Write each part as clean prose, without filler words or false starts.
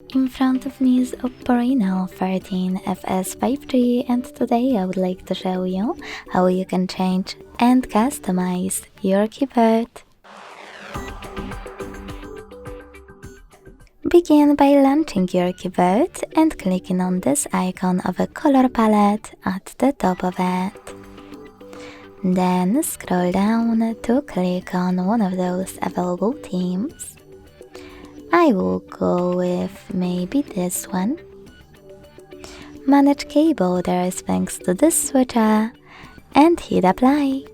In front of me is OPPO Reno13 FS 5G, and today I would like to show you how you can change and customize your keyboard. Begin by launching your keyboard and clicking on this icon of a color palette at the top of it. Then scroll down to click on one of those available themes. I will go with maybe this one. Manage keyboarders thanks to this switcher and hit apply.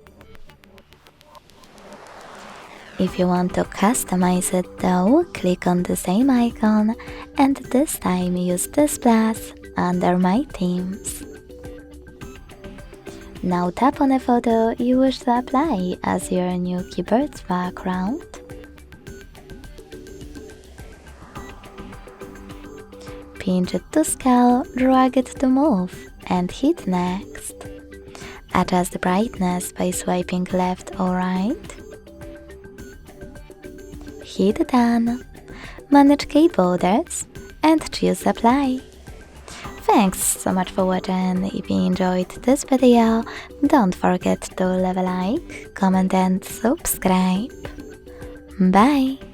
If you want to customize it though, click on the same icon and this time use this plus under my themes. Now tap on a photo you wish to apply as your new keyboard's background. Pinch it to scale, drag it to move, and hit next. Adjust the brightness by swiping left or right. Hit done. Manage keyboarders and choose apply. Thanks so much for watching. If you enjoyed this video, don't forget to leave a like, comment and subscribe. Bye!